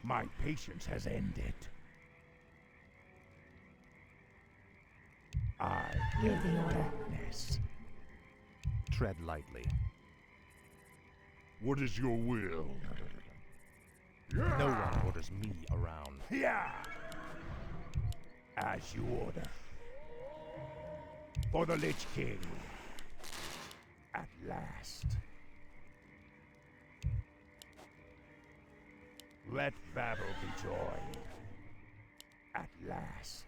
My patience has ended. I Give the order. darkness. Tread lightly. What is your will? No one orders me around. Yeah. As you order. For the Lich King. At last. Let battle be joy. At last.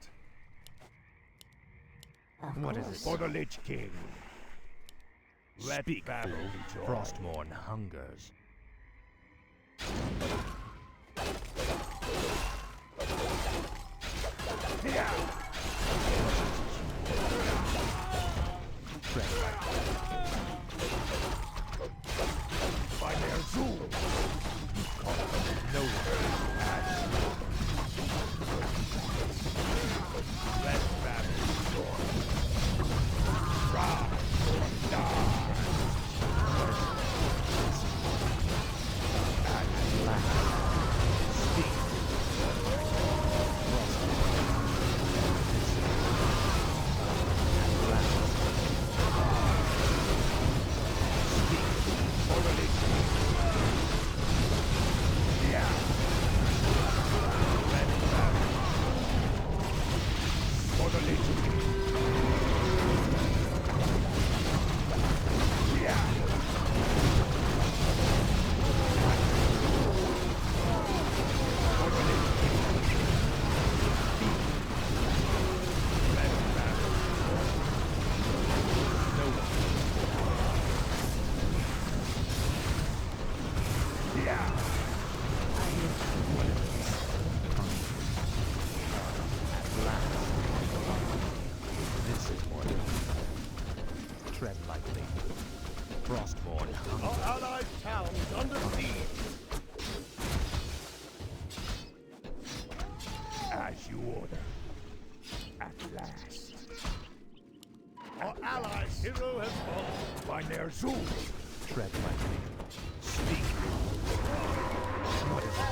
What is it? For the Lich King. Let Speak, battle fool. be joy. Frostmourne hungers. Yeah. Tread lightly. By their zoom. No one. Let battle be joy. Rise or die. At last. Speak. At last. For the Lich King. Yeah. Let battle. For the Lich King. Yeah. For the Lich King. Let battle. No one. Yeah. At last. This is more. Tread lightly. Frostmourne hungers. Our allied town is under siege. As you order. At last. Our allied hero has fallen. By their zoom. Tread lightly. Speak. What is it?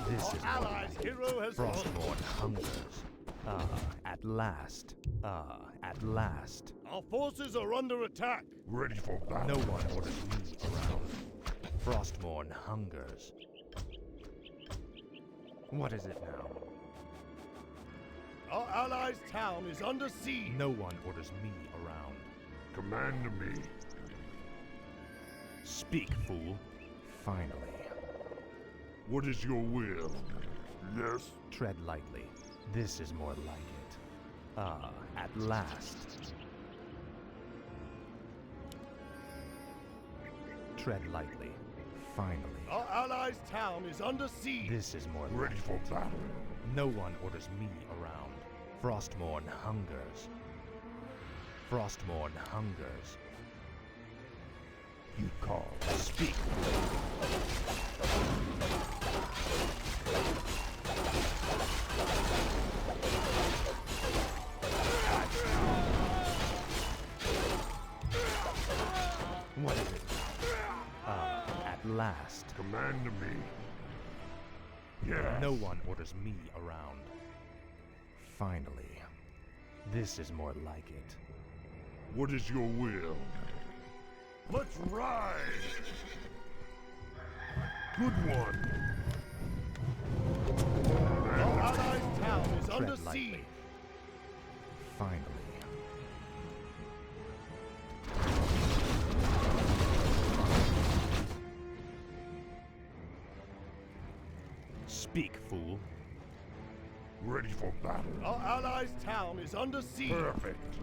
This is Our allied hero has fallen. Frostmourne hungers. At last. At last. Our forces are under attack. Ready for battle. No one orders me around. Frostmourne hungers. What is it now? Our allies' town is under siege. No one orders me around. Command me. Speak, fool. Finally. What is your will? Yes. Tread lightly. This is more like it. At last. Tread lightly. Finally. Our allies' town is under siege. This is more Ready like for it. battle. No one orders me around. Frostmourne hungers. Frostmourne hungers. You call. Speak. What is it? At last. Command me. Yes. No one orders me around. Finally. This is more like it. What is your will? Let's ride! Good one. Our allies' town is under Tread lightly. siege. Finally. Speak, fool. Ready for battle. Our allies' town is under siege. Perfect.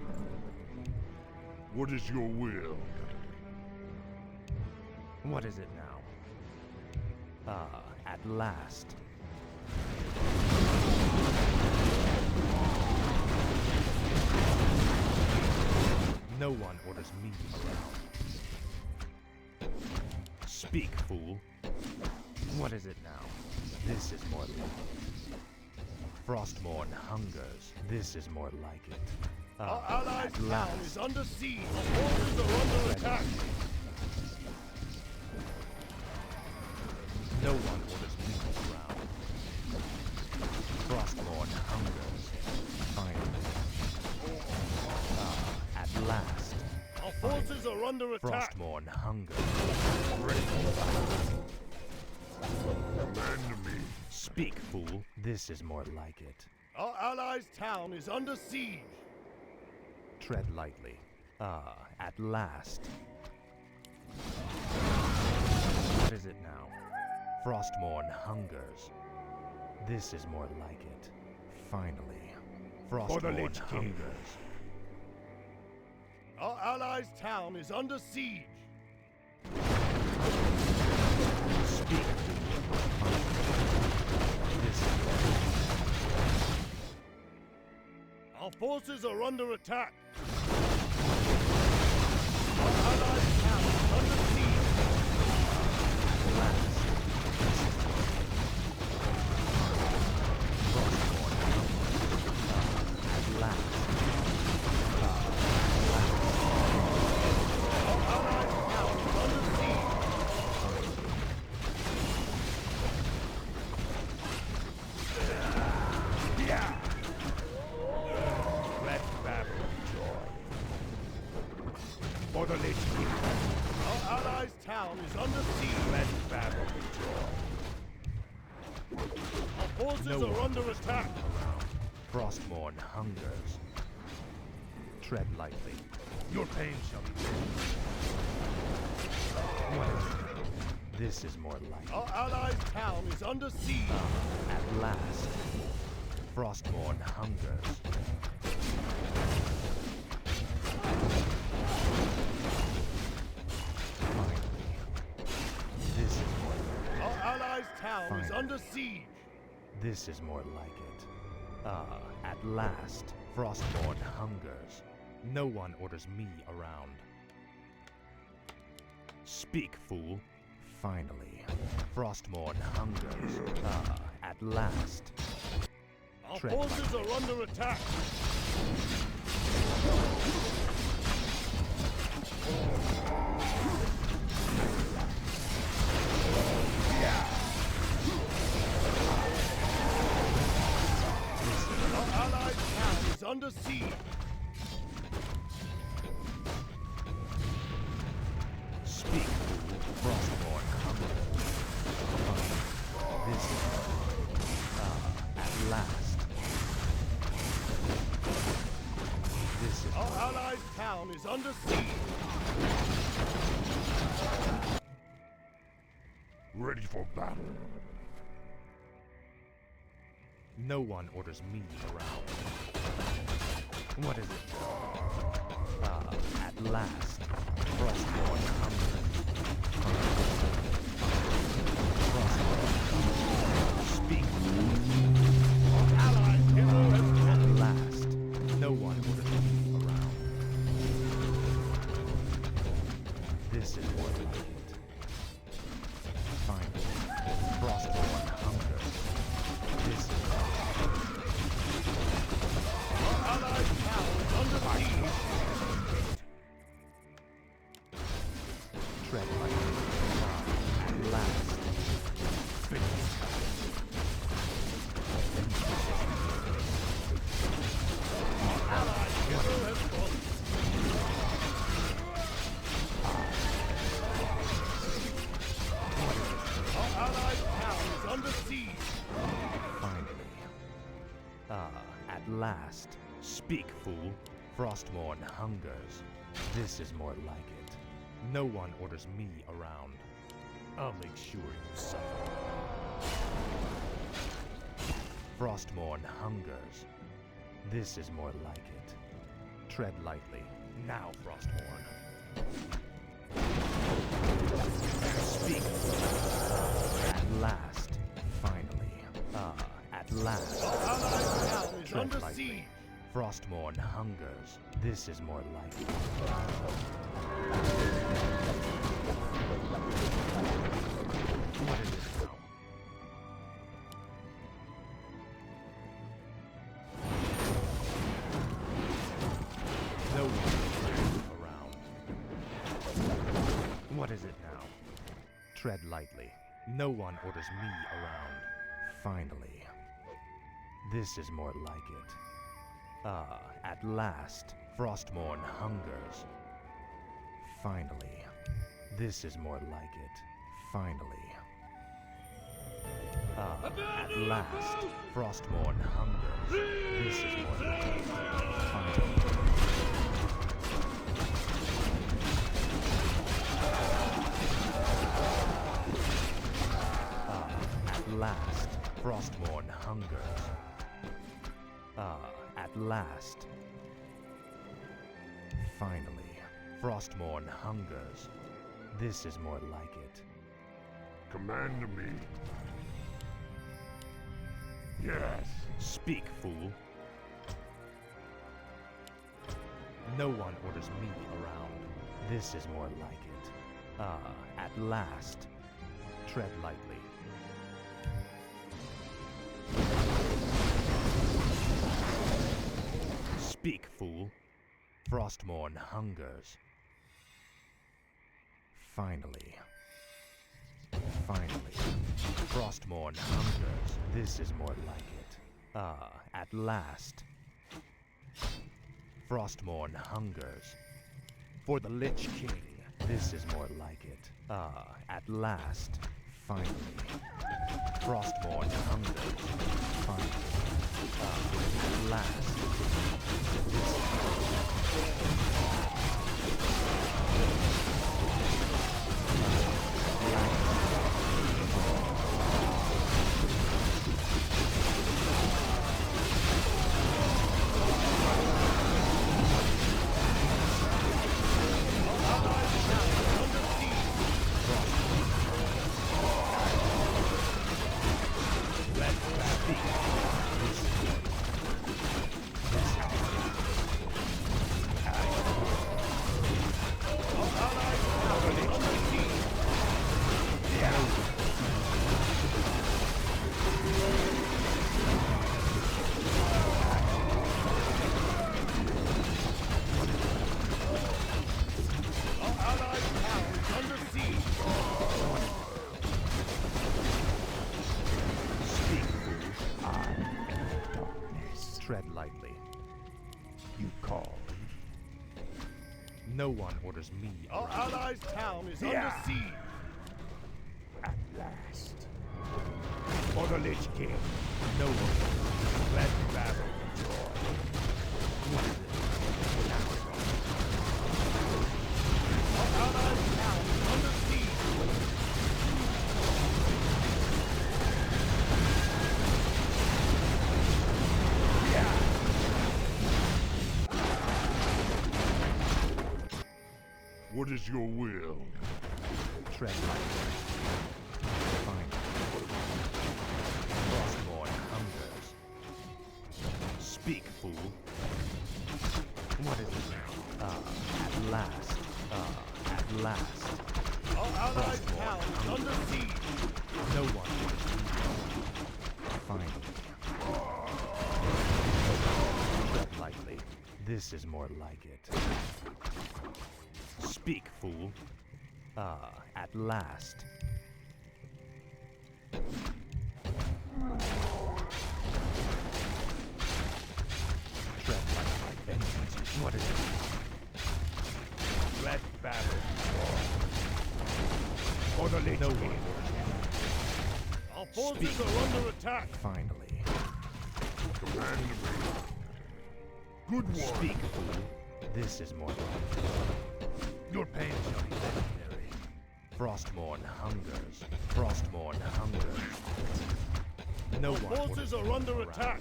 What is your will? What is it now? At last. No one orders me around. Speak, fool. What is it now? This is more like it. Frostmourne hungers. This is more like it. Our allies' at town last. is under siege. Our forces are under attack. under attack. Frostmourne hunger. Command me. Speak, fool. This is more like it. Our allies' town is under siege. Tread lightly. Ah, at last. What is it now? Frostmourne hungers. This is more like it. Finally. Frostmourne Lich King. hungers. Our allies' town is under siege. Speak. This is more Our forces are under attack. Our allies' town is under siege. last. Frostmourne hungers. At last. Our allies' town is under siege. Let battle joy. For the Lich King. Our allies' town is under siege. Let battle joy. Our forces No are one under attack. Frostmourne hungers. Tread lightly. Your pain shall be What is it? This is more like Our allies' town is under siege. at last. Frostmourne hungers. Finally. This is more like Our allies' town is Fine. under siege. This is more like it. Ah, at last, Frostmourne hungers. No one orders me around. Speak, fool. Finally, Frostmourne hungers. Ah, at last. Our Tread forces are under attack. Our allies' town is under siege. Speak, fool. Frostmourne hungers. This is at last. This is Our allies' town is under siege. Ready for battle. No one orders me around. What is it? Ah, at last. Frostmourne hungers. Frostmourne. Speak. Our allies' hero has At last. No one orders me around. This is more like it. Finally. Frostmourne hungers. This is Our allies' town is under siege. tread lightly. At last. Finish. Allies' hero has fallen. Our allies' town is under siege. Finally. Ah, at last. Speak, fool. Frostmourne hungers. This is more like it. No one orders me around. I'll make sure you suffer. Frostmourne hungers. This is more like it. Tread lightly. Now, Frostmourne. Speak. At last. Finally. Ah, at last. Our allies' town is Tread under lightly. siege. Frostmourne hungers. This is more like it. What is it now? No one is around. What is it now? Tread lightly. No one orders me around. Finally. This is more like it. Ah, at last, Frostmourne hungers. Finally. This is more like it. Finally. Ah, at last. Frostmourne hungers. This is more like it. Finally. At last, Frostmourne hungers. At last. Finally, Frostmourne hungers. This is more like it. Command me. Yes. Speak, fool. No one orders me around. This is more like it. At last. Tread lightly. Speak, fool. Frostmourne hungers. Finally. Finally. Frostmourne hungers. This is more like it. At last. Frostmourne hungers. For the Lich King. This is more like it. At last. Finally. Frostmourne hungers. Finally. At last. Tread lightly. You call. No one orders me Our around. allies' town is Yeah. under siege. At last. For the Lich King. No one. Let battle joy. What is it? Our allies' town is under siege. What is your will? Tread lightly. Fine. Frostmourne hungers. Speak, fool. What is it now? At last. At last. Our allies' town is under siege. No one orders me. Finally. Tread lightly. This is more like it. Speak, fool. At last. Tread lightly. Vengeance. What is it? Let battle joy. For the Lich No King. one orders me. Our forces Speak. are under attack. Finally. Command me. Good one. Speak, fool. This is more like it. Your pain shall be legendary. Frostmourne hungers. Frostmourne hungers. No Our one forces orders are me under around. attack.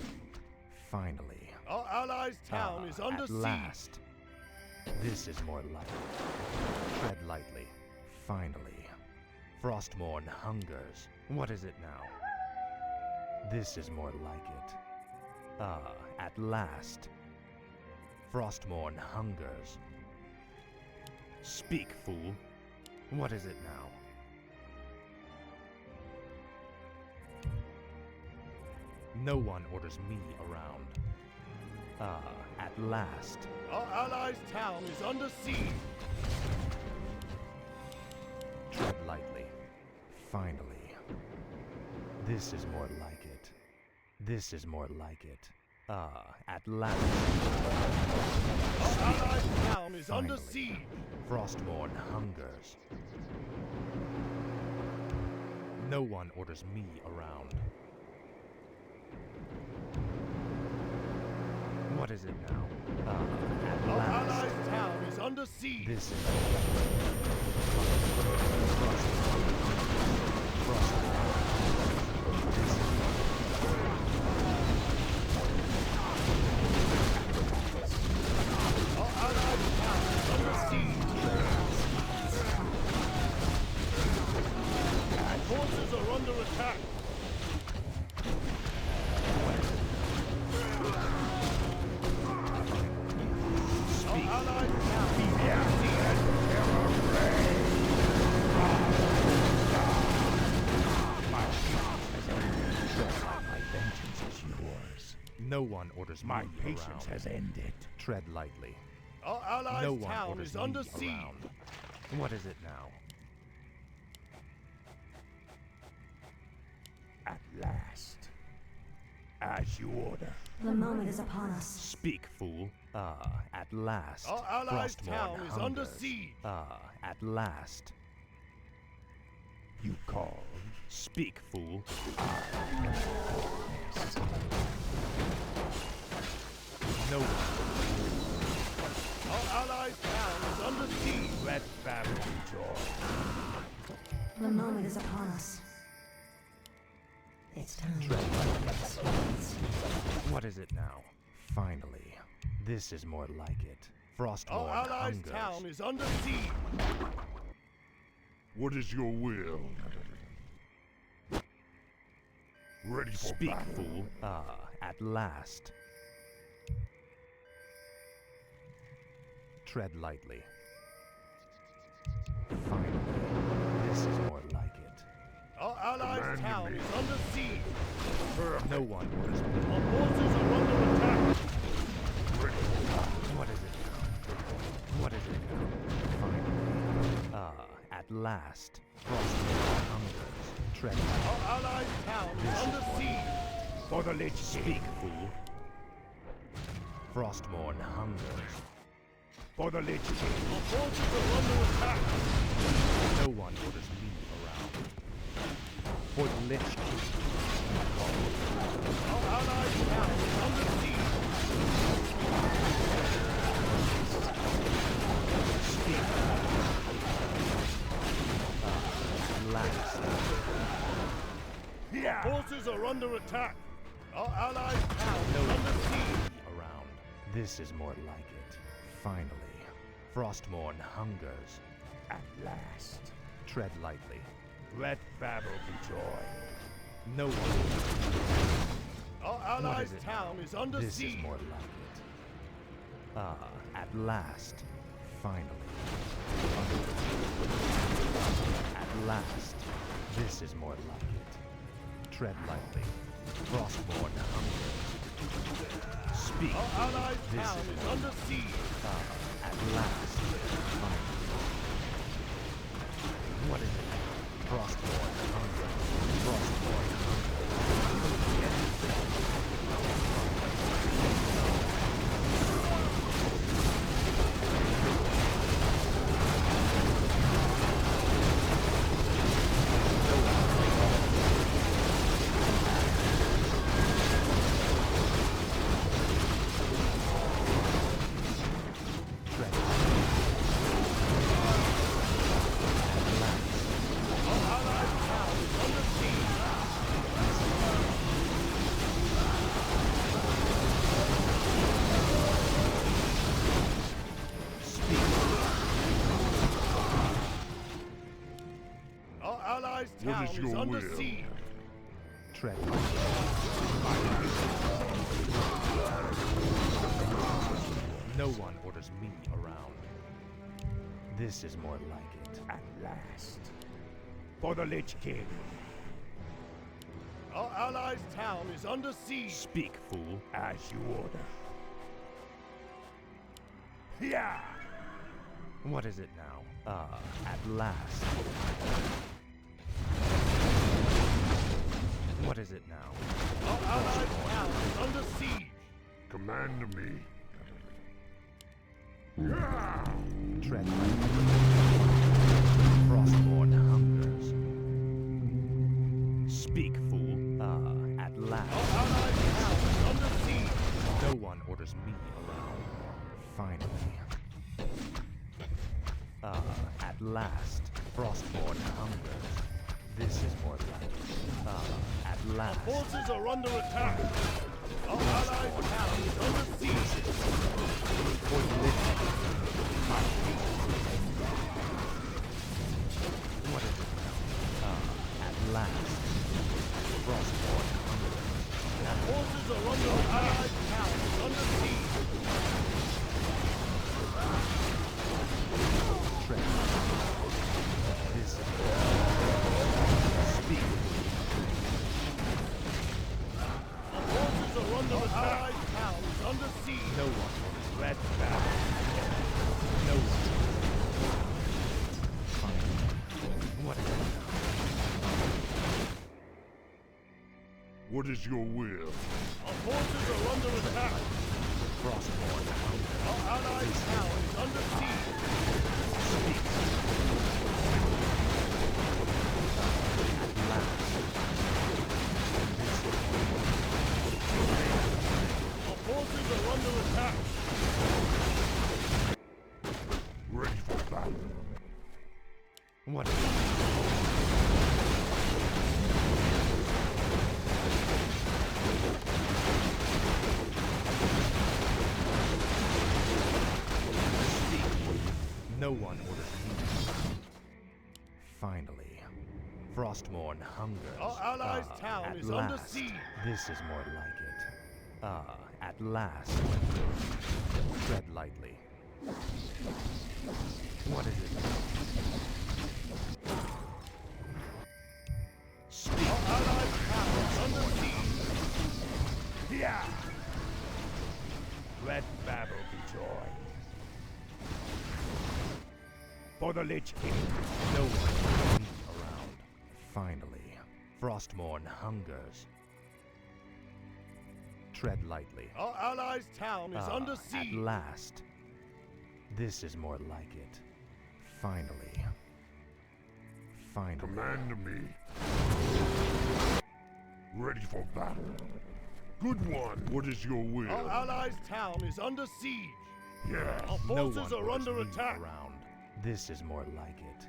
Finally. Our allies' town is under At siege. last. This is more like it. Tread lightly. Finally. Frostmourne hungers. What is it now? This is more like it. At last. Frostmourne hungers. Speak, fool. What is it now? No one orders me around. At last. Our allies' town is under siege. Tread lightly. Finally. This is more like it. This is more like it. At last. Our allied town is under Finally. siege. Frostmourne hungers. No one orders me around. What is it now? At Our last. allied town is under siege. This is Our allied town is under siege. Our forces are under attack. Our allied town is under siege. My vengeance is yours. no one orders My me patience around. has ended. Tread lightly. Our allied No one town orders is me under siege. around. What is it now? At last. As you order. The moment is upon us. Speak, fool. At last. Our allied Frostmourne town is under hungers. siege. At last. You call. Speak, fool. No one. Our allied town is under siege. Let battle be joy. The moment is upon us. It's time. What is it now? Finally. This is more like it. Frostmourne Our allied hungers. town is under siege. What is your will? Ready for Speak, battle. fool. At last. Tread lightly. Finally. This is more like it. Our allied Command town me. is under siege. No one orders me. Our forces are under attack. What is it now? What is it now? Finally. At last. Frostmourne hungers. Tread lightly. Our allied town is under siege. For the Lich King. Speak, fool. Frostmourne hungers. For the Lich King. Our forces are under attack. No one orders me around. For the Lich King. Our allied town is under siege. Speak. At last. Yeah. Forces are under attack. Our allied town No is one under orders siege. me around. This is more like it. Finally. Frostmourne hungers. At last. Tread lightly. Let battle be joy. No one. Our What allied is it town now? is under This siege. is more like it. At last. Finally. At last. This is more like it. Tread lightly. Frostmourne hungers. Speak. Our allied This town is is more under like it. siege. At last. Finally. What is it? Frostmourne hungers. Frostmourne tread. Our allied town is under siege. Speak. Our allied What town is is your under will? siege. Tread. No one orders me around. This is more like it. At last. For the Lich King. Our allied town is under siege. Speak, fool. As you order. Yeah. What is it now? At last. What is it now? Our allied town is under siege. Command me. Tread lightly. Frostborn hungers. Speak, fool. At last. Our allies' town is under siege. No one orders me around. Finally. At last. Frostborn hungers. This is more like it. At last. Forces are under attack. Our allies' town is under siege. For living. What is it now? At last. Frostborn hungers. Our forces are under attack. Our allies' town is under siege. Tread. This is speak. Our forces are under attack. Our allies' town is under siege. No one orders red back. No one. Fine. What is it now? What is your will? Our forces are under attack. Frostborn hunger. Our allies' town is under siege. Speak. At last. Our forces are under attack. Ready for battle. What is it? No one orders me. Finally, Frostborn hungers. Our allies' town at is under last. siege. This is more like it. At last. Tread lightly. What is it? Speak. Our allies' town is under siege. Yeah. Let battle be joy. For the Lich King. No one is around. Finally, Frostborn hungers. Tread lightly. Our allies' town is under At siege. last. This is more like it. Finally. Finally. Command me. Ready for battle. Good one. What is your will? Our allies' town is under siege. Yes. Our No forces one are orders under me attack. around. This is more like it.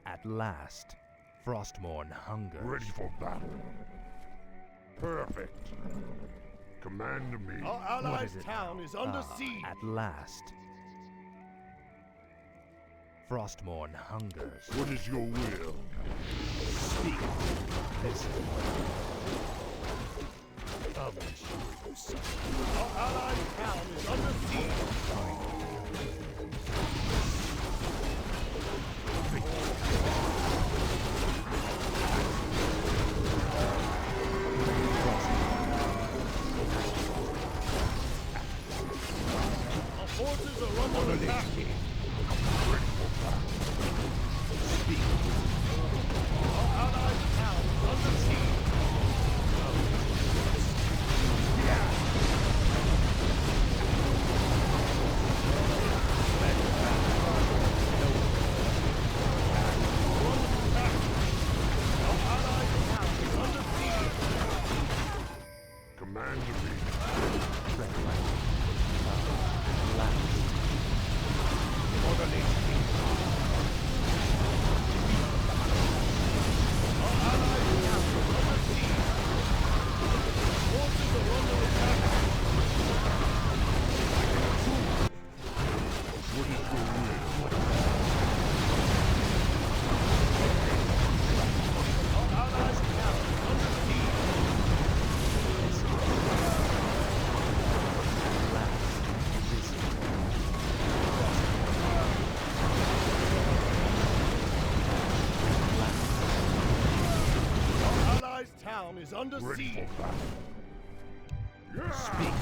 At last. Frostborn hungers. Ready for battle. Perfect. Command me. Our What allies' is it town now? is under siege. At last. Frostborn hungers. What is your will? Speak. This is more like it. Our allies' town is under siege. Our forces are under attack. Our allies' town is under siege. Command me. Tread lightly. Last. For the Lich King. Forces are under attack. What is your will? Our allies' town is under siege. Our allies' town is under Ready siege. for battle. Yeah. Speak.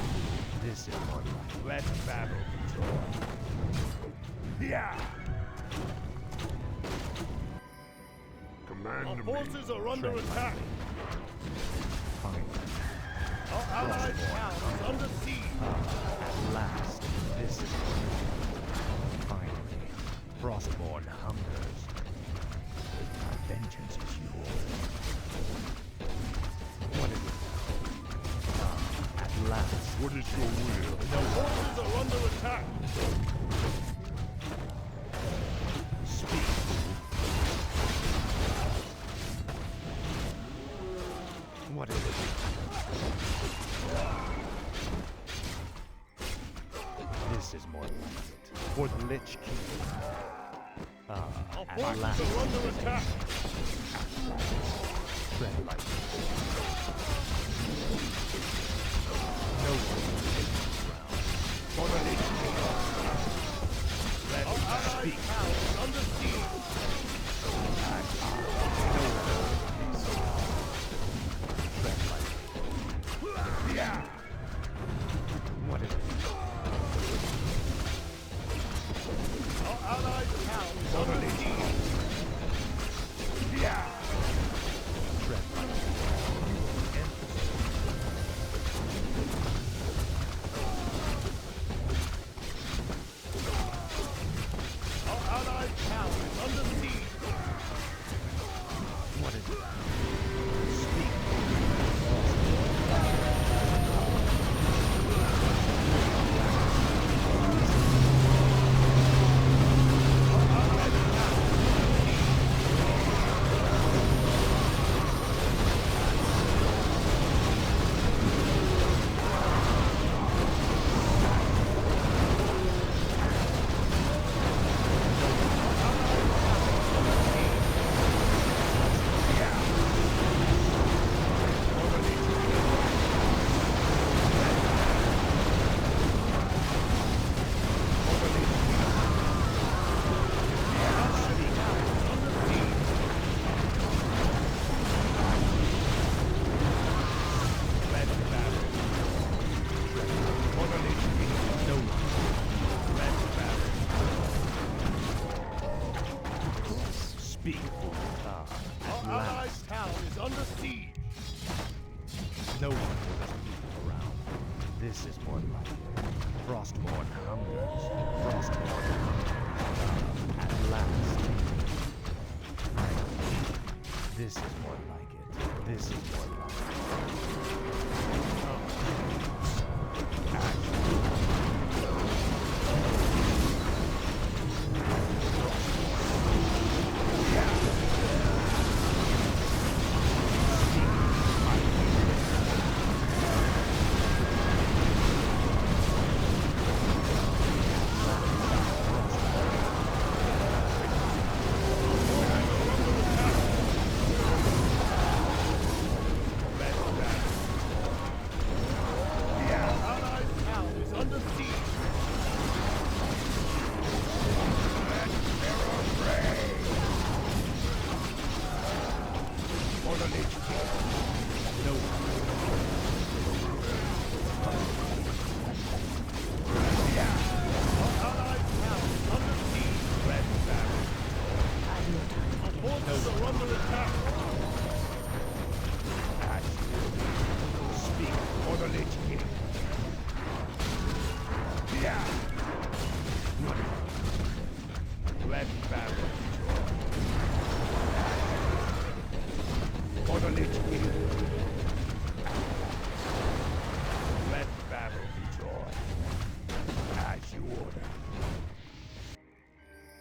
This is more like Let battle be joy. Yeah. Command Our me. forces are under Tread attack. fine. Our allied town is under siege. At last, this is finally. Frostborn hungers. My vengeance is yours. What is it? At last. What is your will? The forces are under attack. Speak, fool. What is it? This is more like it. For the Lich King. Our At forces last. are under attack. Tread lightly. No one will take this ground. For the Lich King. Our allied town is under siege. Tread lightly. Yeah. What is it? Our allied town is under siege. Yeah. Tread lightly. Our allied town is under siege. What is it? Speak. Speak, fool. Our At allied last. town is under siege. No one will let people around. This is more like it. Frostborn hungers. Frostborn hungers. At last. This is more like it. This is more like it.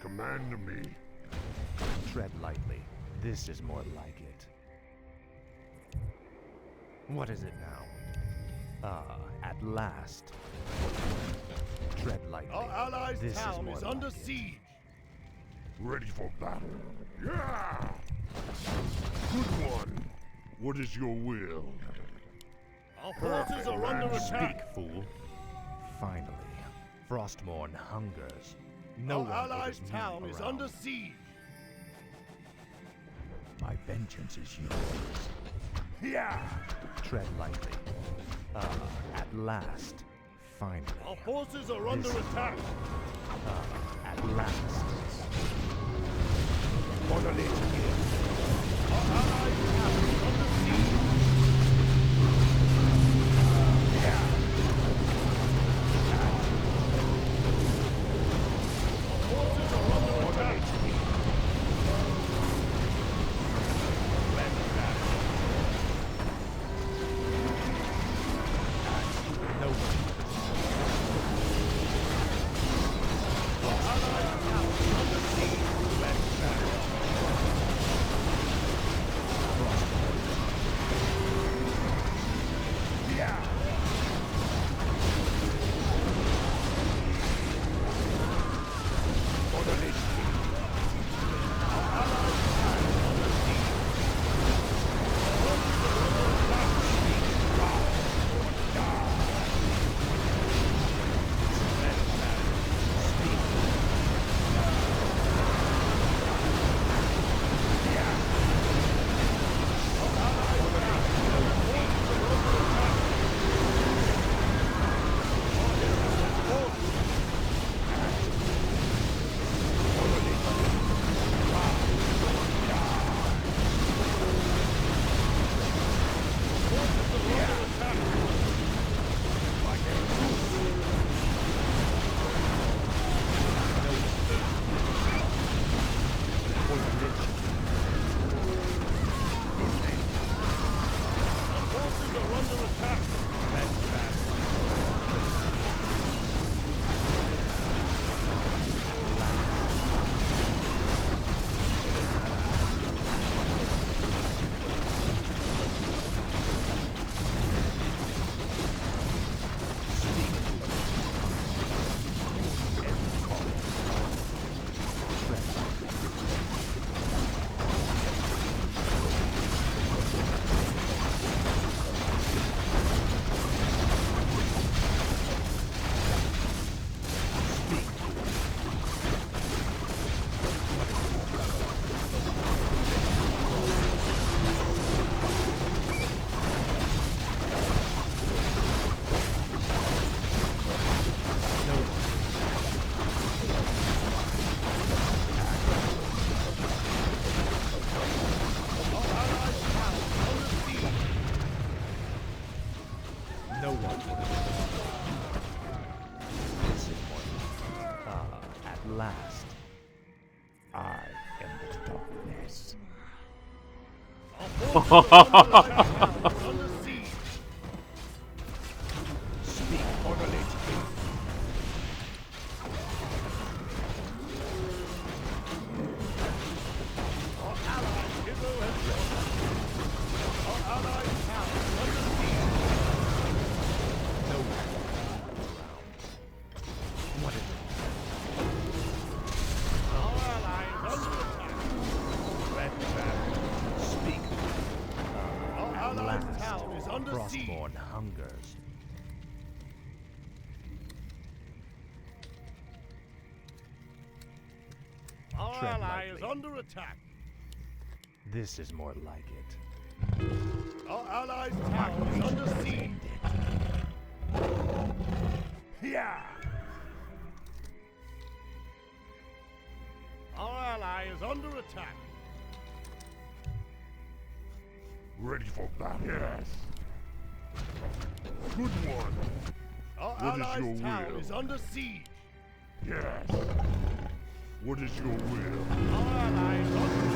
Command me. Tread lightly. This is more like it. What is it now? At last. Tread lightly. Our allies' This town more is under like it. siege. Ready for battle. Yeah! Good one. What is your will? Our forces are under attack. Speak, fool. Finally, Frostmourne hungers. No one Our allies' orders me town is around. under siege. My vengeance is yours. Yeah. Tread lightly. At last. Finally. Our forces are under This- attack. At last. For the Lich King. Our allies' town is under siege. first. Our forces are under siege. Speak orderly. Our allies' hero has joined. Our allies' town is under siege. No one around. What is it? Our allies under attack. Red Baron, speak. Our At allies' last, town is under siege. Frostmourne hungers. Our Tread ally is lightly. under attack. This is more like it. Our allies' town is under siege. Yeah. Our ally is under attack. Ready for battle? Yes. Good one. Our What is allies' your town will? is under siege. Yes. What is your will? Our ally is under